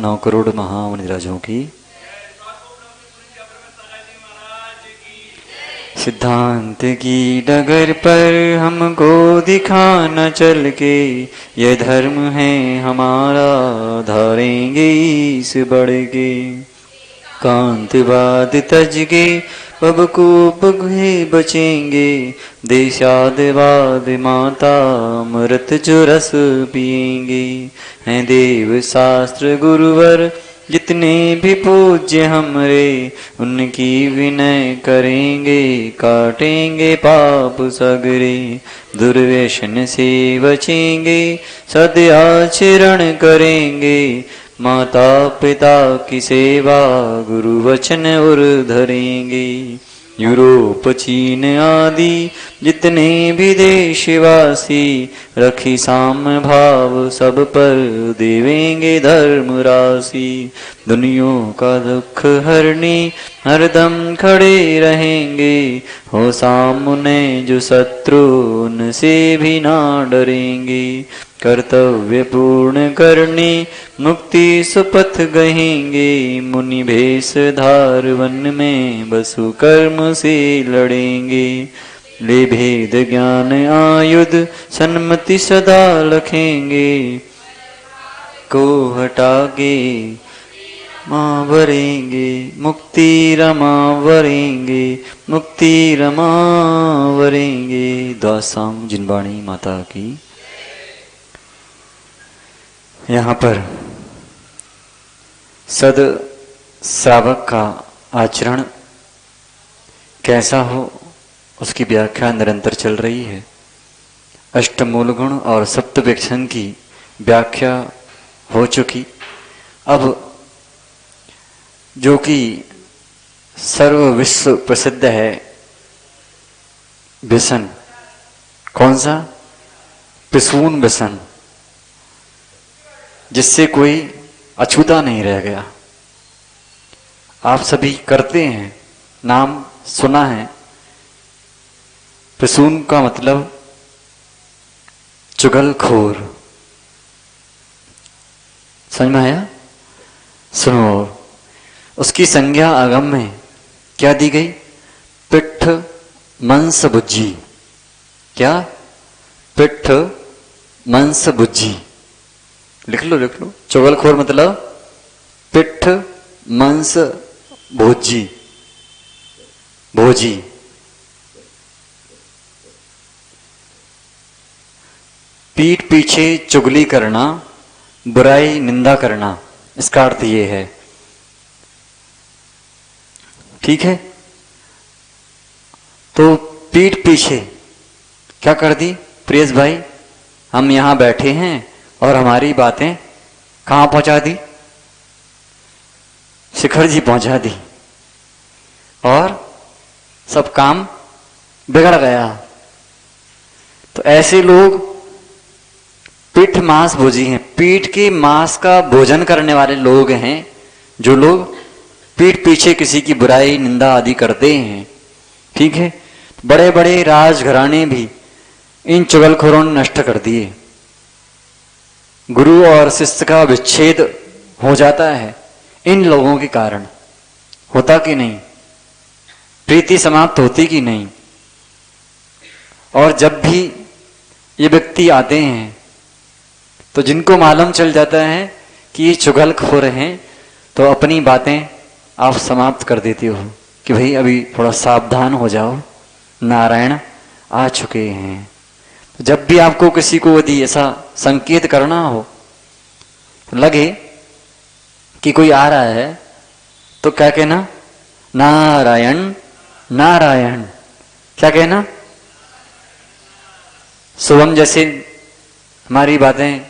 9 करोड़ महामुनिराजों की। सिद्धांत की डगर पर हमको दिखाना चल के, ये धर्म है हमारा, धारेंगे इस बढ़ के। कांतिवाद तज के पब को पगे बचेंगे, देशादवाद माता अमृत जो रस पिएंगे। हैं देव शास्त्र गुरुवर जितने भी पूज्य हमरे, उनकी विनय करेंगे, काटेंगे पाप सगरे। दुर्व्यसन से बचेंगे, सदाचरण करेंगे, माता पिता की सेवा गुरु वचन और धरेंगे। यूरोप चीन आदि जितने भी देशवासी, रखी साम भाव सब पर देवेंगे धर्म राशि। दुनियों का दुख हरने हरदम खड़े रहेंगे, हो सामने जो शत्रु उनसे भी ना डरेंगे। कर्तव्य पूर्ण करने मुक्ति सुपथ गहेंगे, मुनि भेष धार वन में बसु कर्म से लड़ेंगे। ले भेद ज्ञान आयुध सन्मति सदा रखेंगे, को हटा के माँ वरेंगे, मुक्ति रमा वरेंगे, मुक्ति रमा वरेंगे। दासाम जिनवाणी माता की। यहाँ पर सद श्रावक का आचरण कैसा हो उसकी व्याख्या निरंतर चल रही है। अष्टमूल गुण और सप्तव्यक्षण की व्याख्या हो चुकी। अब जो कि सर्व विश्व प्रसिद्ध है व्यसन, कौन सा? पिसून व्यसन, जिससे कोई अछूता नहीं रह गया। आप सभी करते हैं, नाम सुना है। पिसून का मतलब चुगलखोर। समझ में आया? सुनो, उसकी संज्ञा आगम में क्या दी गई? पिट्ठ मंस बुज्जी। क्या? पिट्ठ मंस बुज्जी। लिख लो लिख लो। चुगलखोर मतलब पिट्ठ मंस भोजी, भोजी। पीठ पीछे चुगली करना, बुराई निंदा करना, इसका अर्थ ये है। ठीक है? तो पीठ पीछे क्या कर दी? प्रियस भाई, हम यहां बैठे हैं और हमारी बातें कहां पहुंचा दी? शिखर जी पहुंचा दी और सब काम बिगड़ गया। तो ऐसे लोग पीठ मांस भोजी हैं, पीठ के मांस का भोजन करने वाले लोग हैं। जो लोग पीठ पीछे किसी की बुराई निंदा आदि करते हैं। ठीक है? बड़े बड़े राजघराने भी इन चुगलखोरों ने नष्ट कर दिए। गुरु और शिष्य का विच्छेद हो जाता है इन लोगों के कारण। होता कि नहीं? प्रीति समाप्त होती कि नहीं? और जब भी ये व्यक्ति आते हैं तो जिनको मालूम चल जाता है कि ये चुगलखोर हैं, तो अपनी बातें आप समाप्त कर देते हो कि भाई अभी थोड़ा सावधान हो जाओ, नारायण आ चुके हैं। जब भी आपको किसी को यदि ऐसा संकेत करना हो, लगे कि कोई आ रहा है, तो क्या कहना? नारायण नारायण। क्या कहना? शुभम जैसे हमारी बातें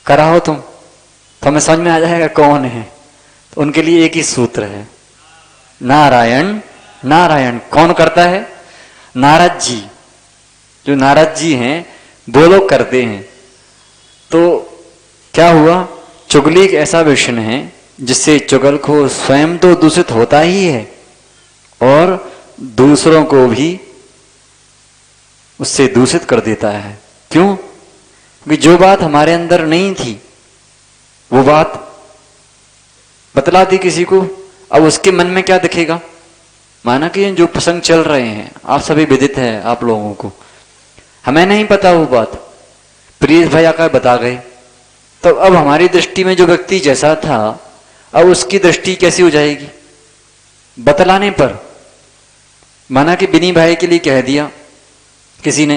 कराओ तुम, तो हमें समझ में आ जाएगा कौन है। तो उनके लिए एक ही सूत्र है, नारायण नारायण। कौन करता है? नारद जी। जो नारद जी हैं वो लोग करते हैं। तो क्या हुआ? चुगली एक ऐसा विषय है जिससे चुगलखोर स्वयं तो दूषित होता ही है और दूसरों को भी उससे दूषित कर देता है। क्यों? कि जो बात हमारे अंदर नहीं थी वो बात बतला दी किसी को, अब उसके मन में क्या दिखेगा? माना कि जो प्रसंग चल रहे हैं आप सभी विदित है, आप लोगों को, हमें नहीं पता वो बात, प्रिय भाई आकर बता गए, तो अब हमारी दृष्टि में जो व्यक्ति जैसा था, अब उसकी दृष्टि कैसी हो जाएगी बतलाने पर? माना कि बिनी भाई के लिए कह दिया किसी ने,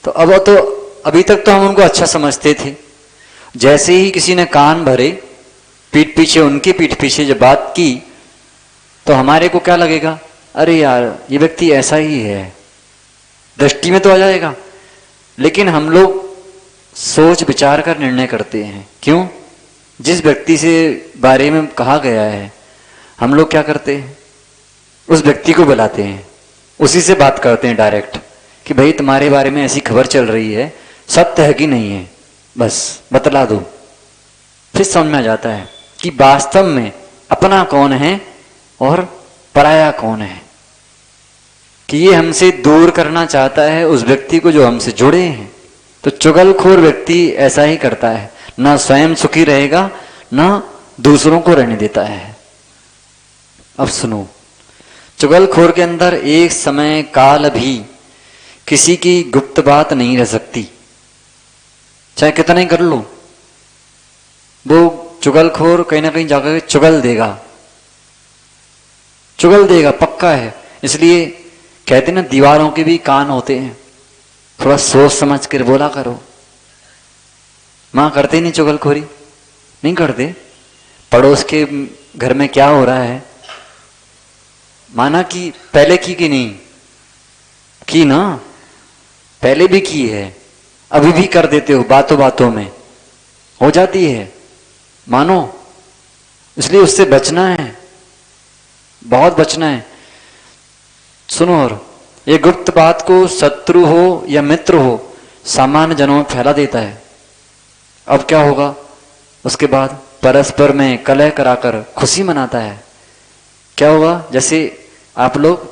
तो अभी तक तो हम उनको अच्छा समझते थे, जैसे ही किसी ने कान भरे पीठ पीछे, उनकी पीठ पीछे जब बात की, तो हमारे को क्या लगेगा? अरे यार ये व्यक्ति ऐसा ही है, दृष्टि में तो आ जाएगा। लेकिन हम लोग सोच विचार कर निर्णय करते हैं। क्यों? जिस व्यक्ति से बारे में कहा गया है, हम लोग क्या करते हैं? उस व्यक्ति को बुलाते हैं, उसी से बात करते हैं डायरेक्ट कि भाई तुम्हारे बारे में ऐसी खबर चल रही है, सत्य है कि नहीं है, बस बतला दो। फिर समझ में आ जाता है कि वास्तव में अपना कौन है और पराया कौन है, कि ये हमसे दूर करना चाहता है उस व्यक्ति को जो हमसे जुड़े हैं। तो चुगलखोर व्यक्ति ऐसा ही करता है, ना स्वयं सुखी रहेगा ना दूसरों को रहने देता है। अब सुनो, चुगलखोर के अंदर एक समय काल भी किसी की गुप्त बात नहीं रह सकती, चाहे कितना ही कर लो, वो चुगलखोर कहीं ना कहीं जाकर चुगल देगा, पक्का है। इसलिए कहते ना दीवारों के भी कान होते हैं, थोड़ा सोच समझ कर बोला करो। मां करते नहीं चुगलखोरी, नहीं करते। पड़ोस के घर में क्या हो रहा है, माना कि पहले की कि नहीं की ना, पहले भी की है, अभी भी कर देते हो, बातों बातों में हो जाती है, मानो। इसलिए उससे बचना है, बहुत बचना है। सुनो, और ये गुप्त बात को शत्रु हो या मित्र हो, सामान्य जनों में फैला देता है। अब क्या होगा? उसके बाद परस्पर में कलह कराकर खुशी मनाता है। क्या होगा? जैसे आप लोग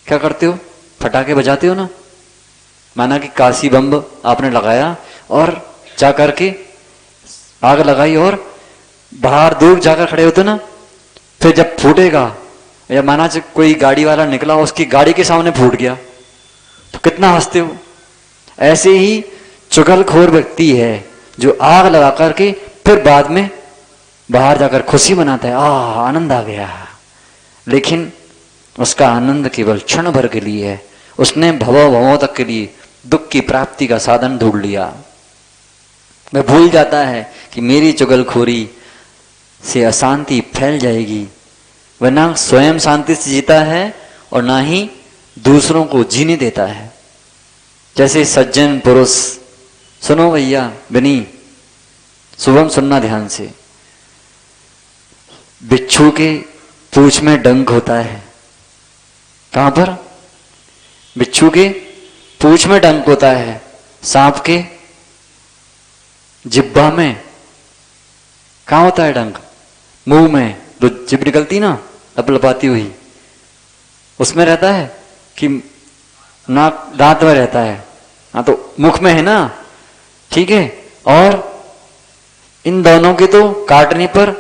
क्या करते हो, फटाके बजाते हो ना, माना कि काशी बम आपने लगाया और जाकर के आग लगाई और बाहर दूर जाकर खड़े होते ना, फिर जब फूटेगा, या माना कोई गाड़ी वाला निकला उसकी गाड़ी के सामने फूट गया, तो कितना हंसते हो। ऐसे ही चुगलखोर व्यक्ति है जो आग लगा करके फिर बाद में बाहर जाकर खुशी मनाता है, आनंद आ गया। लेकिन उसका आनंद केवल क्षण भर के लिए है, उसने भवों तक के लिए दुख की प्राप्ति का साधन ढूंढ लिया। वह भूल जाता है कि मेरी चुगलखोरी से अशांति फैल जाएगी। वह ना स्वयं शांति से जीता है और ना ही दूसरों को जीने देता है। जैसे सज्जन पुरुष, सुनो भैया बनी, शुभम सुनना ध्यान से। बिच्छू के पूंछ में डंक होता है। कहां पर? बिच्छू के पूंछ में डंक होता है, सांप के जिब्बा में कहां होता है डंक? मुंह में, जो जिब निकलती ना लपलपाती हुई, उसमें रहता है कि नाक दांत में रहता है? हाँ, तो मुख में है ना, ठीक है। और इन दोनों के तो काटने पर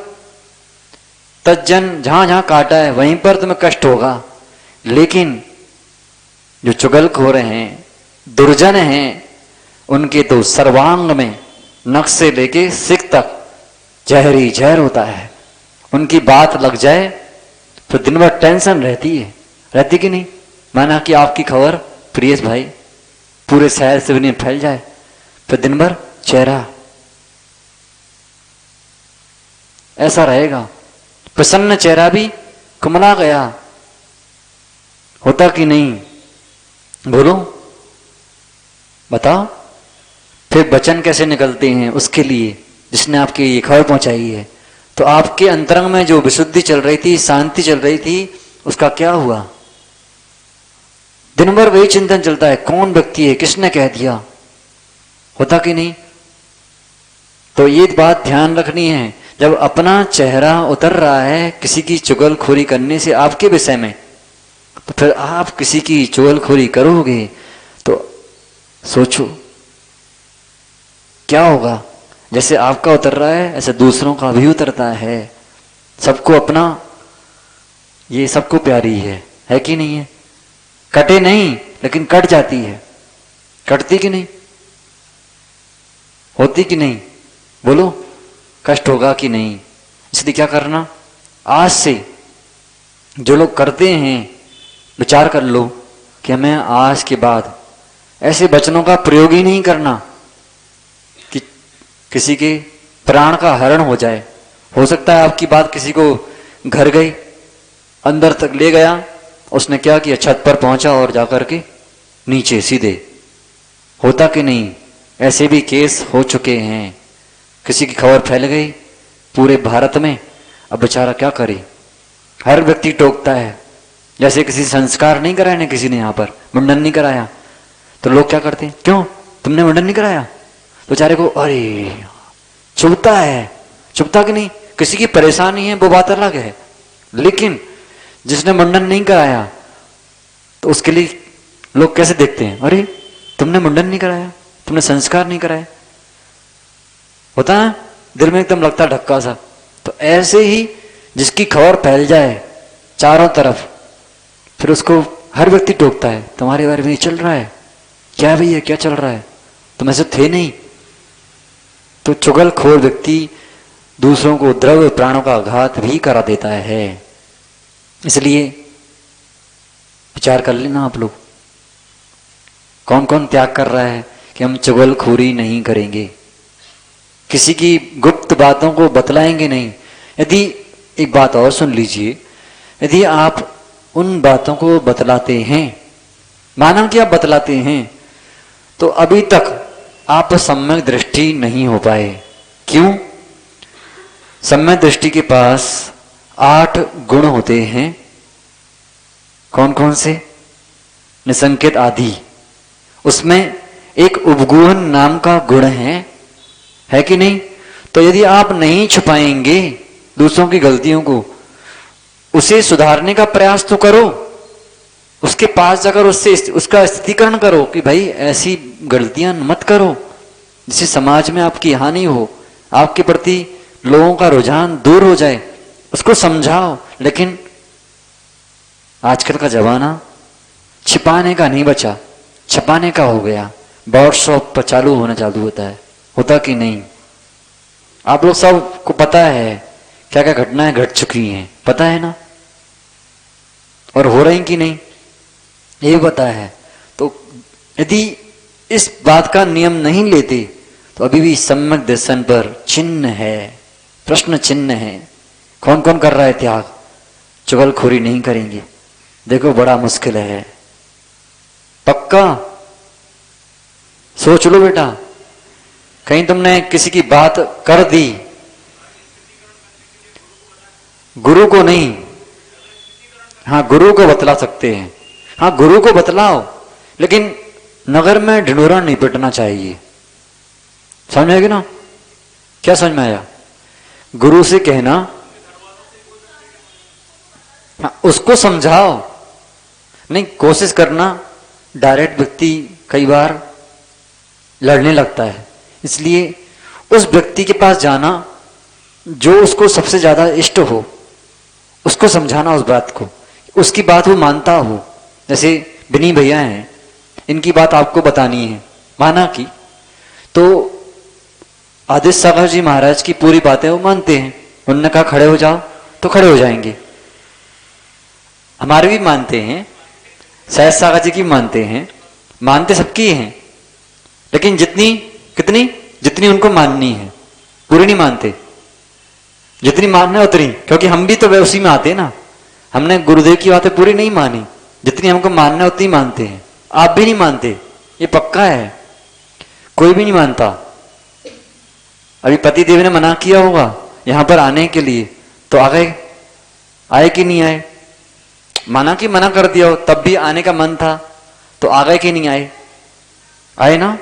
तज्जन, जहां जहां काटा है वहीं पर तुम्हें कष्ट होगा। लेकिन जो चुगलखोर हैं, दुर्जन हैं, उनके तो सर्वांग में नख से लेके सिक तक जहरी जहर होता है। उनकी बात लग जाए तो दिन भर टेंशन रहती कि नहीं? माना कि आपकी खबर प्रियेश भाई पूरे शहर से भी नहीं फैल जाए, फिर दिन भर चेहरा ऐसा रहेगा, प्रसन्न चेहरा भी कुमला गया, होता कि नहीं? बोलो, बताओ। फिर वचन कैसे निकलते हैं उसके लिए जिसने आपकी ये खबर पहुंचाई है। तो आपके अंतरंग में जो विशुद्धि चल रही थी, शांति चल रही थी, उसका क्या हुआ? दिन भर वही चिंतन चलता है, कौन व्यक्ति है, किसने कह दिया, होता कि नहीं? तो ये बात ध्यान रखनी है, जब अपना चेहरा उतर रहा है किसी की चुगलखोरी करने से आपके विषय में, तो फिर आप किसी की चुगलखोरी करोगे तो सोचो क्या होगा। जैसे आपका उतर रहा है ऐसे दूसरों का भी उतरता है। सबको अपना, ये सबको प्यारी है कि नहीं है? कटे नहीं, लेकिन कट जाती है। कटती कि नहीं? होती कि नहीं? बोलो, कष्ट होगा कि नहीं? इसलिए क्या करना, आज से जो लोग करते हैं विचार कर लो कि हमें आज के बाद ऐसे वचनों का प्रयोग ही नहीं करना कि किसी के प्राण का हरण हो जाए। हो सकता है आपकी बात किसी को घर गई, अंदर तक ले गया, उसने क्या किया, छत पर पहुंचा और जाकर के नीचे सीधे। होता कि नहीं? ऐसे भी केस हो चुके हैं। किसी की खबर फैल गई पूरे भारत में, अब बेचारा क्या करे, हर व्यक्ति टोकता है। जैसे किसी संस्कार नहीं कराया ना, किसी ने यहाँ पर मुंडन नहीं कराया, तो लोग क्या करते हैं, क्यों तुमने मुंडन नहीं कराया? तो बेचारे को अरे चुभता है। चुभता कि नहीं? किसी की परेशानी है वो बात अलग है, लेकिन जिसने मुंडन नहीं कराया तो उसके लिए लोग कैसे देखते हैं, अरे तुमने मुंडन नहीं कराया, तुमने संस्कार नहीं कराया। होता है दिल में एकदम लगता धक्का सा। तो ऐसे ही जिसकी खबर फैल जाए चारों तरफ, फिर उसको हर व्यक्ति टोकता है, तुम्हारे बारे में ये चल रहा है क्या भैया, क्या चल रहा है, तुम ऐसे थे नहीं। तो चुगलखोर व्यक्ति दूसरों को द्रव्य प्राणों का आघात भी करा देता है। इसलिए विचार कर लेना आप लोग, कौन कौन त्याग कर रहा है कि हम चुगलखोरी नहीं करेंगे, किसी की गुप्त बातों को बतलाएंगे नहीं। यदि एक बात और सुन लीजिए, यदि आप उन बातों को बतलाते हैं, माना कि आप बतलाते हैं, तो अभी तक आप सम्यक दृष्टि नहीं हो पाए। क्यों? सम्यक दृष्टि के पास 8 गुण होते हैं। कौन कौन से? निसंकेत आदि। उसमें एक उपगुहन नाम का गुण है कि नहीं? तो यदि आप नहीं छुपाएंगे दूसरों की गलतियों को, उसे सुधारने का प्रयास तो करो, उसके पास जाकर उससे उसका स्थितिकरण करो कि भाई ऐसी गलतियां मत करो जिससे समाज में आपकी हानि हो, आपके प्रति लोगों का रुझान दूर हो जाए, उसको समझाओ। लेकिन आजकल का जमाना छिपाने का नहीं बचा, छपाने का हो गया। व्हाट्सएप पर चालू होता है। होता कि नहीं? आप लोग सबको पता है क्या क्या घटनाएं घट चुकी हैं, पता है ना? और हो रही कि नहीं ये पता है। तो यदि इस बात का नियम नहीं लेते तो अभी भी सम्यक दर्शन पर चिन्ह है, प्रश्न चिन्ह है। कौन कौन कर रहा है त्याग? चुगलखोरी नहीं करेंगे, देखो बड़ा मुश्किल है। पक्का सोच लो बेटा, कहीं तुमने किसी की बात कर दी, गुरु को नहीं, हाँ गुरु को बतला सकते हैं, हाँ गुरु को बतलाओ, लेकिन नगर में ढिंढोरा नहीं पिटना चाहिए। समझ में आएगी ना? क्या समझ में आया? गुरु से कहना, हाँ उसको समझाओ, नहीं कोशिश करना। डायरेक्ट व्यक्ति कई बार लड़ने लगता है, इसलिए उस व्यक्ति के पास जाना जो उसको सबसे ज्यादा इष्ट हो, उसको समझाना उस बात को, उसकी बात वो मानता हो। जैसे विनी भैया हैं, इनकी बात आपको बतानी है, माना कि तो आदित्य सागर जी महाराज की पूरी बातें वो मानते हैं। उन्होंने कहा खड़े हो जाओ तो खड़े हो जाएंगे। हमारे भी मानते हैं, सहज सागर जी की मानते हैं, मानते सबकी हैं, लेकिन जितनी उनको माननी है, पूरी नहीं मानते। जितनी मानना है उतनी, क्योंकि हम भी तो उसी में आते हैं ना। हमने गुरुदेव की बातें पूरी नहीं मानी, जितनी हमको मानना है उतनी मानते हैं। आप भी नहीं मानते, ये पक्का है, कोई भी नहीं मानता। अभी पति देव ने मना किया होगा यहां पर आने के लिए, तो आ गए, आए कि नहीं आए? माना कि मना कर दिया हो, तब भी आने का मन था, तो आ गए कि नहीं आए? आए ना?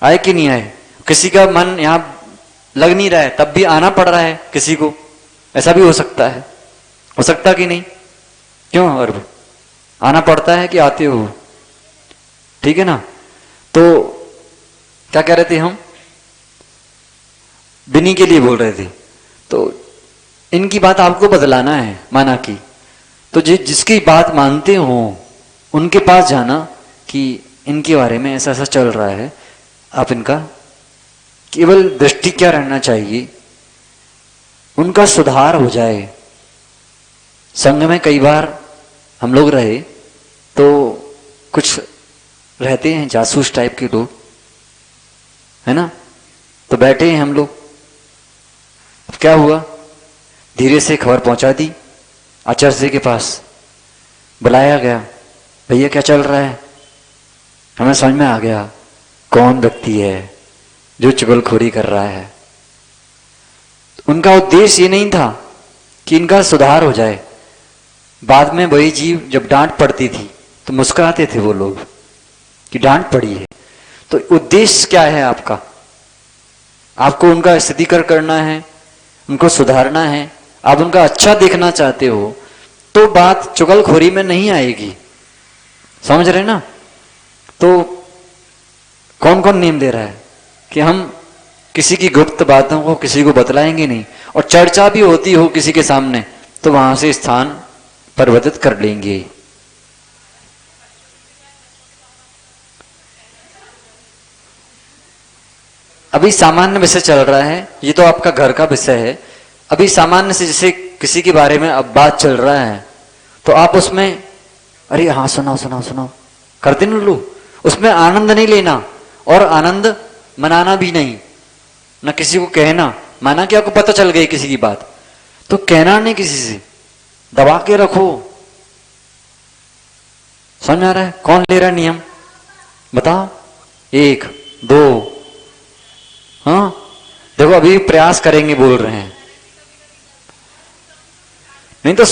आए कि नहीं आए? किसी का मन यहां लग नहीं रहा है, तब भी आना पड़ रहा है किसी को, ऐसा भी हो सकता है। हो सकता कि नहीं? क्यों? और आना पड़ता है कि आते हो? ठीक है ना? तो क्या कह रहे थे हम? बिनी के लिए बोल रहे थे। तो इनकी बात आपको बदलाना है माना की, तो जिसकी बात मानते हो उनके पास जाना कि इनके बारे में ऐसा ऐसा चल रहा है, आप इनका केवल दृष्टि क्या रहना चाहिए, उनका सुधार हो जाए। संघ में कई बार हम लोग रहे तो कुछ रहते हैं जासूस टाइप के लोग, है ना, तो बैठे हैं हम लोग। अब क्या हुआ, धीरे से खबर पहुंचा दी आचार्य जी के पास, बुलाया गया, भैया क्या चल रहा है। हमें समझ में आ गया कौन व्यक्ति है जो चुगलखोरी कर रहा है। उनका उद्देश्य ये नहीं था कि इनका सुधार हो जाए। बाद में वही जीव जब डांट पड़ती थी तो मुस्कुराते थे वो लोग कि डांट पड़ी है। तो उद्देश्य क्या है आपका, आपको उनका स्थितिकर करना है, उनको सुधारना है, आप उनका अच्छा देखना चाहते हो, तो बात चुगलखोरी में नहीं आएगी। समझ रहे ना। तो कौन कौन नियम दे रहा है कि हम किसी की गुप्त बातों को किसी को बतलाएंगे नहीं, और चर्चा भी होती हो किसी के सामने तो वहां से स्थान परिवर्तित कर लेंगे। अभी सामान्य विषय चल रहा है, ये तो आपका घर का विषय है। अभी सामान्य से जैसे किसी के बारे में अब बात चल रहा है तो आप उसमें अरे हाँ सुनाओ सुनाओ सुनाओ करते ना लोग, उसमें आनंद नहीं लेना और आनंद मनाना भी नहीं, ना किसी को कहना। माना कि आपको पता चल गई किसी की बात, तो कहना नहीं किसी से, दबा के रखो। समझ आ रहा है कौन ले रहा है नियम, बताओ। 1 2, हाँ देखो अभी प्रयास करेंगे, बोल रहे हैं। नहीं तो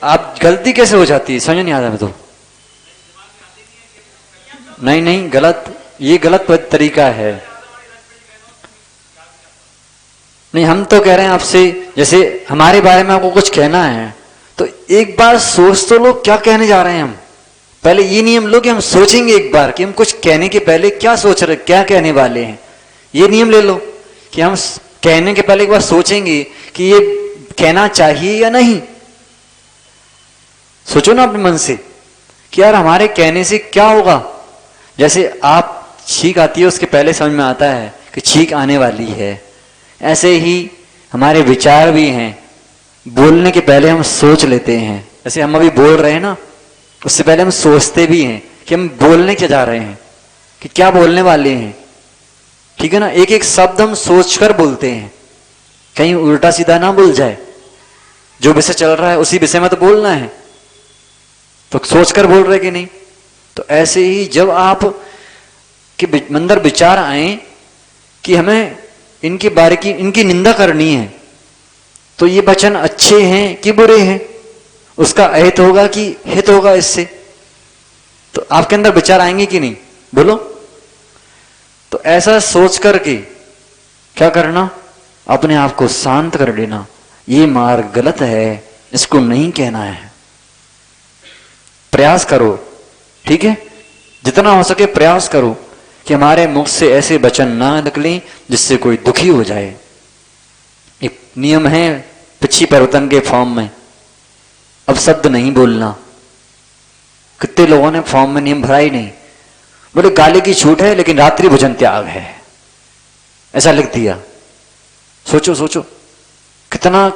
आप गलती कैसे हो जाती है, समझ नहीं आता मैं तो। नहीं नहीं गलत, ये गलत तरीका है। नहीं हम तो कह रहे हैं आपसे, जैसे हमारे बारे में आपको कुछ कहना है तो एक बार सोच तो लो क्या कहने जा रहे हैं हम। पहले ये नियम लो कि हम सोचेंगे एक बार कि हम कुछ कहने के पहले क्या सोच रहे, क्या कहने वाले हैं। ये नियम ले लो कि हम कहने के पहले एक बार सोचेंगे कि ये कहना चाहिए या नहीं। सोचो ना अपने मन से कि यार हमारे कहने से क्या होगा। जैसे आप छींक आती है उसके पहले समझ में आता है कि छींक आने वाली है, ऐसे ही हमारे विचार भी हैं, बोलने के पहले हम सोच लेते हैं। जैसे हम अभी बोल रहे हैं ना, उससे पहले हम सोचते भी हैं कि हम बोलने क्या जा रहे हैं, कि क्या बोलने वाले हैं। ठीक है ना, एक एक शब्द हम सोचकर बोलते हैं, कहीं उल्टा सीधा ना बोल जाए। जो विषय चल रहा है उसी विषय में तो बोलना है, तो सोचकर बोल रहे कि नहीं। तो ऐसे ही जब आप के अंदर विचार आए कि हमें इनके बारे की इनकी निंदा करनी है, तो ये वचन अच्छे हैं कि बुरे हैं, उसका अहित होगा कि हित होगा इससे, तो आपके अंदर विचार आएंगे कि नहीं, बोलो। तो ऐसा सोच करके क्या करना, अपने आप को शांत कर लेना, ये मार्ग गलत है, इसको नहीं कहना है। प्रयास करो, ठीक है, जितना हो सके प्रयास करो कि हमारे मुख से ऐसे वचन ना निकलें जिससे कोई दुखी हो जाए। एक नियम है पिछी परिवर्तन के फॉर्म में, अब शब्द नहीं बोलना। कितने लोगों ने फॉर्म में नियम भरा ही नहीं, बोले गाली की छूट है लेकिन रात्रि भोजन त्याग है, ऐसा लिख दिया। सोचो सोचो कितना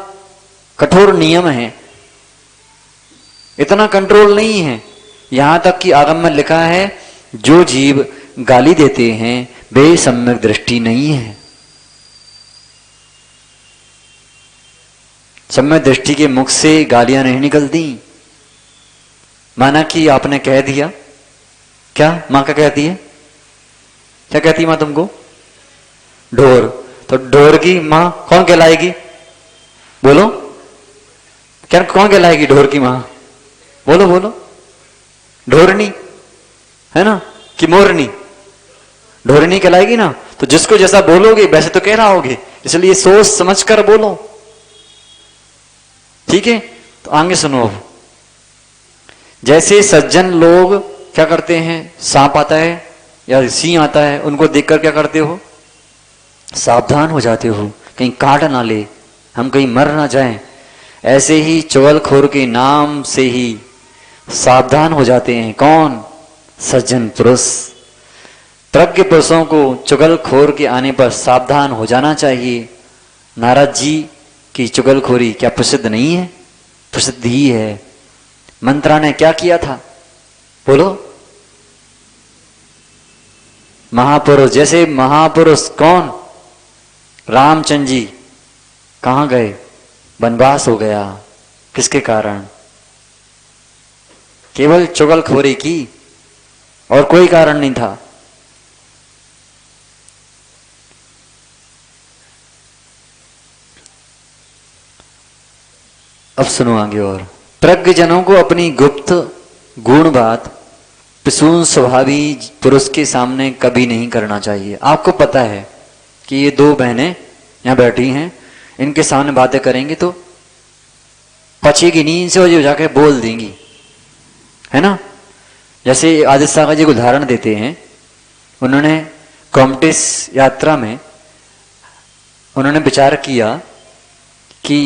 कठोर नियम है, इतना कंट्रोल नहीं है। यहां तक कि आगम में लिखा है जो जीव गाली देते हैं वे सम्यक दृष्टि नहीं है। सम्यक दृष्टि के मुख से गालियां नहीं निकलती। माना कि आपने कह दिया, क्या मां क्या कहती है, क्या कहती है मां तुमको, ढोर, तो ढोर की मां कौन कहलाएगी, बोलो, क्या कौन कहलाएगी ढोर की मां, बोलो बोलो, ढोरनी है ना कि मोरनी, ढोरनी कहलाएगी ना। तो जिसको जैसा बोलोगे वैसे तो कह रहा होगे, इसलिए सोच समझ कर बोलो, ठीक है। तो आगे सुनो अब, जैसे सज्जन लोग क्या करते हैं, सांप आता है या सिंह आता है, उनको देखकर क्या करते हो, सावधान हो जाते हो कहीं काट ना ले, हम कहीं मर ना जाएं। ऐसे ही चुगलखोर के नाम से ही सावधान हो जाते हैं कौन? सज्जन पुरुष। प्रज्ञ पुरुषों को चुगलखोर के आने पर सावधान हो जाना चाहिए। नारद जी की चुगलखोरी क्या प्रसिद्ध नहीं है? प्रसिद्ध ही है। मंत्रा ने क्या किया था बोलो? महापुरुष, जैसे महापुरुष कौन? रामचंद्र जी कहां गए? वनवास हो गया। किसके कारण? केवल चुगलखोरी की, और कोई कारण नहीं था। अब सुनो आगे और। प्रज्ञ जनों को अपनी गुप्त गुण बात पिसून स्वभावी पुरुष के सामने कभी नहीं करना चाहिए। आपको पता है कि ये दो बहनें यहां बैठी हैं, इनके सामने बातें करेंगे तो पचेगी नहीं इनसे, और जो जाके बोल देंगी, है ना। जैसे आदित्य सागर जी को उदाहरण देते हैं, उन्होंने कॉम्टेस यात्रा में उन्होंने विचार किया कि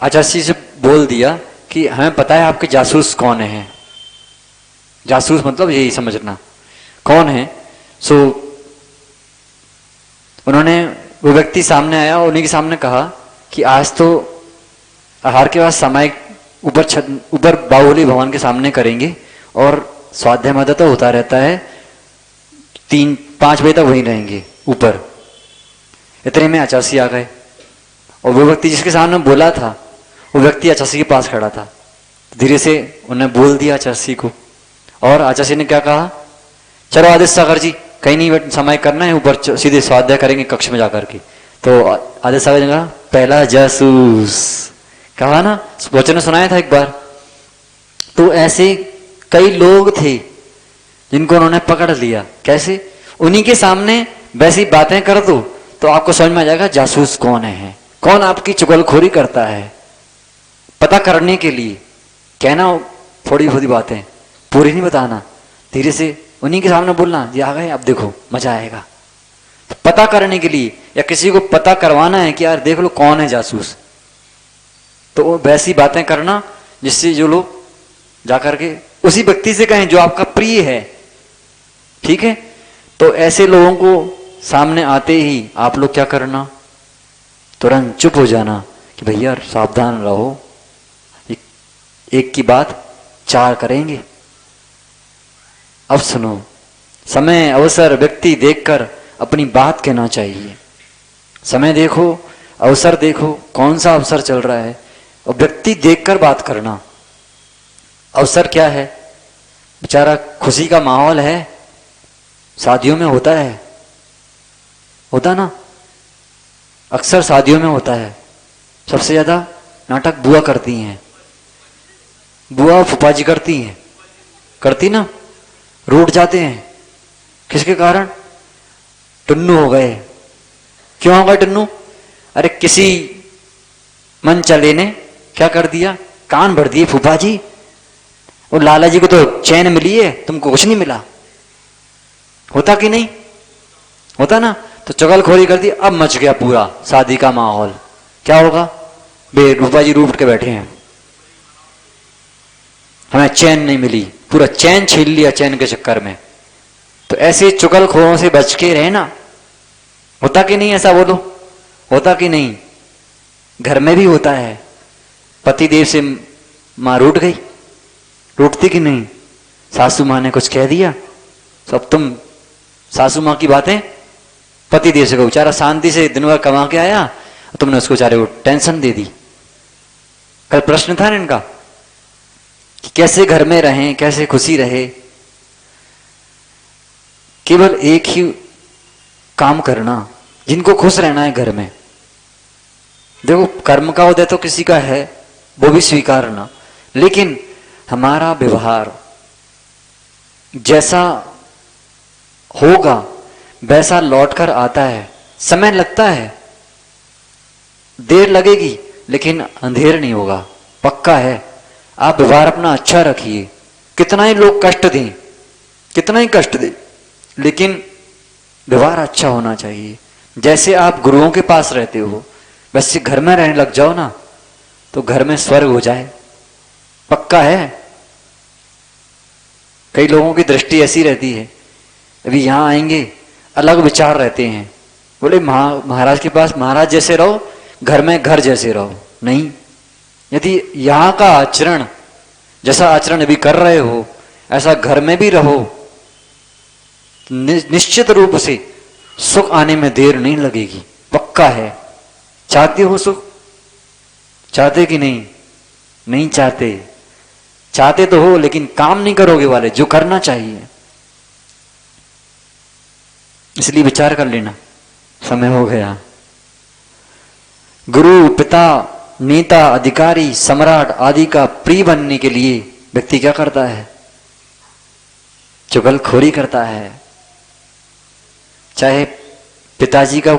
आचार्य से बोल दिया कि हमें पता है आपके जासूस कौन है। जासूस मतलब यही समझना कौन है। सो उन्होंने, वो व्यक्ति सामने आया और उन्हीं के सामने कहा कि आज तो आहार के बाद समय ऊपर बाहुबली भवन के सामने करेंगे, और स्वाध्याय मध्य तो होता रहता है, 3-5 बजे तक वहीं रहेंगे ऊपर। इतने में आचार्य आ गए, और वो व्यक्ति जिसके सामने बोला था वो व्यक्ति आचार्य के पास खड़ा था। धीरे से उन्हें बोल दिया आचार्य को, और आचार्य ने क्या कहा, चलो आदित्य सागर जी कहीं नहीं समय करना है, ऊपर सीधे स्वाध्याय करेंगे कक्ष में जाकर के। तो आदित्य सागर ने कहा पहला जासूस, कहा ना, वचन सुनाया था एक बार। तो ऐसे कई लोग थे जिनको उन्होंने पकड़ लिया। कैसे? उन्हीं के सामने वैसी बातें कर दो तो आपको समझ में आ जाएगा जासूस कौन है, कौन आपकी चुगलखोरी करता है। पता करने के लिए कहना थोड़ी थोड़ी बातें, पूरी नहीं बताना, धीरे से उन्हीं के सामने बोलना, ये आ गए अब देखो मजा आएगा। पता करने के लिए, या किसी को पता करवाना है कि यार देख लो कौन है जासूस, तो वैसी बातें करना जिससे जो लोग जाकर के उसी व्यक्ति से कहें जो आपका प्रिय है। ठीक है? तो ऐसे लोगों को सामने आते ही आप लोग क्या करना, तुरंत चुप हो जाना कि भैया सावधान रहो, एक की बात 4 करेंगे। अब सुनो, समय अवसर व्यक्ति देखकर अपनी बात कहना चाहिए। समय देखो, अवसर देखो, कौन सा अवसर चल रहा है, और व्यक्ति देखकर बात करना। अवसर क्या है? बेचारा खुशी का माहौल है, शादियों में होता है, होता ना, अक्सर शादियों में होता है। सबसे ज्यादा नाटक बुआ करती हैं, बुआ फूफा जी करती हैं, करती ना, रूठ जाते हैं। किसके कारण? टुन्नू हो गए। क्यों हो गए टुन्नू? अरे किसी मन चले ने क्या कर दिया, कान भर दिए फूफा जी, और लाला जी को तो चैन मिली है, तुमको कुछ नहीं मिला। होता कि नहीं होता ना? तो चुगलखोरी कर दी, अब मच गया पूरा शादी का माहौल। क्या होगा? बे फूफा जी रूठ के बैठे हैं, हमें चैन नहीं मिली, पूरा चैन छीन लिया चैन के चक्कर में। तो ऐसे चुगलखोरों से बच के रहना। होता कि नहीं ऐसा बोलो? होता कि नहीं? घर में भी होता है, पति देव से मां रूठ गई, रूठती कि नहीं? सासू मां ने कुछ कह दिया, सब तुम सासू मां की बातें पति देव से कहो, बेचारा शांति से दिन भर कमा के आया, तुमने उसको बेचारे को टेंशन दे दी। कल प्रश्न था ना इनका कि कैसे घर में रहें, कैसे खुशी रहे। केवल एक ही काम करना, जिनको खुश रहना है घर में। देखो कर्म का उदय तो किसी का है, वो भी स्वीकारना, लेकिन हमारा व्यवहार जैसा होगा वैसा लौटकर आता है। समय लगता है, देर लगेगी, लेकिन अंधेर नहीं होगा, पक्का है। आप व्यवहार अपना अच्छा रखिए, कितना ही लोग कष्ट दें, कितना ही कष्ट दें, लेकिन व्यवहार अच्छा होना चाहिए। जैसे आप गुरुओं के पास रहते हो वैसे घर में रहने लग जाओ ना, तो घर में स्वर्ग हो जाए, पक्का है। कई लोगों की दृष्टि ऐसी रहती है, अभी यहाँ आएंगे अलग विचार रहते हैं, बोले महाराज के पास महाराज जैसे रहो, घर में घर जैसे रहो। नहीं, यदि यहाँ का आचरण जैसा आचरण अभी कर रहे हो ऐसा घर में भी रहो, निश्चित रूप से सुख आने में देर नहीं लगेगी, पक्का है। चाहते हो सुख? चाहते कि नहीं? नहीं चाहते। चाहते तो हो लेकिन काम नहीं करोगे वाले, जो करना चाहिए। इसलिए विचार कर लेना, समय हो गया। गुरु, पिता, नेता, अधिकारी, सम्राट आदि का प्रिय बनने के लिए व्यक्ति क्या करता है? चुगलखोरी करता है। चाहे पिताजी का,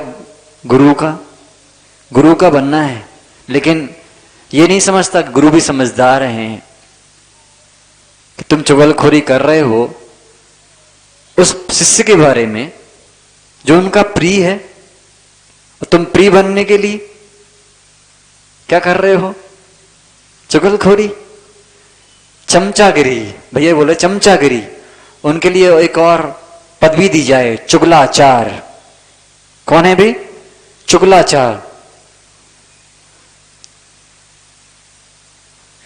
गुरु का बनना है, लेकिन ये नहीं समझता कि गुरु भी समझदार हैं कि तुम चुगलखोरी कर रहे हो उस शिष्य के बारे में जो उनका प्रिय है, और तुम प्रिय बनने के लिए क्या कर रहे हो? चुगलखोरी, चमचागिरी। भैया बोले चमचागिरी, उनके लिए एक और पदवी दी जाए, चुगलाचार। कौन है भाई? चुगलाचार।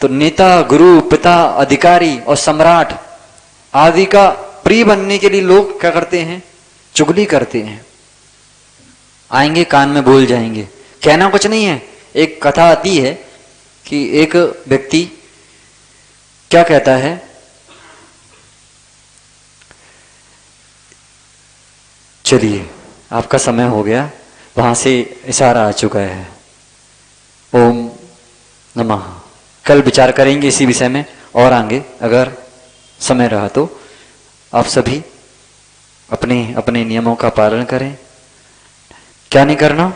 तो नेता, गुरु, पिता, अधिकारी और सम्राट आदि का प्रिय बनने के लिए लोग क्या करते हैं? चुगली करते हैं। आएंगे कान में बोल जाएंगे, कहना कुछ नहीं है। एक कथा आती है कि एक व्यक्ति क्या कहता है, चलिए आपका समय हो गया, वहां से इशारा आ चुका है। ओम नमः। कल विचार करेंगे इसी विषय में और आगे, अगर समय रहा तो। आप सभी अपने अपने नियमों का पालन करें। क्या नहीं करना?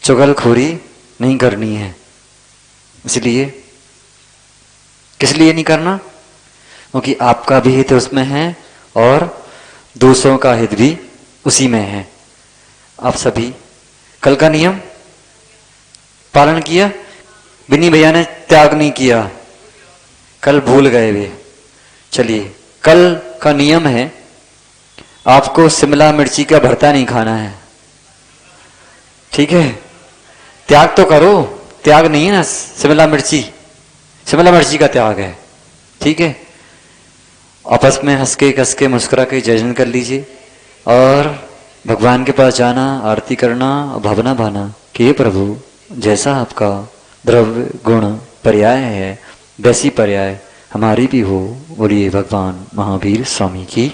चुगलखोरी नहीं करनी है। इसलिए किस लिए नहीं करना? क्योंकि आपका भी हित उसमें है और दूसरों का हित भी उसी में है। आप सभी कल का नियम पालन किया? बिन्नी भैया ने त्याग नहीं किया, कल भूल गए वे। चलिए, कल का नियम है आपको शिमला मिर्ची का भरता नहीं खाना है, ठीक है? त्याग तो करो, त्याग नहीं है ना शिमला मिर्ची का त्याग है, ठीक है? आपस में हंस के कस के मुस्कुरा के जजन कर लीजिए और भगवान के पास जाना, आरती करना, भावना भाना कि हे प्रभु, जैसा आपका द्रव्य गुण पर्याय है वैसी पर्याय हमारी भी हो। बोलिए भगवान महावीर स्वामी की।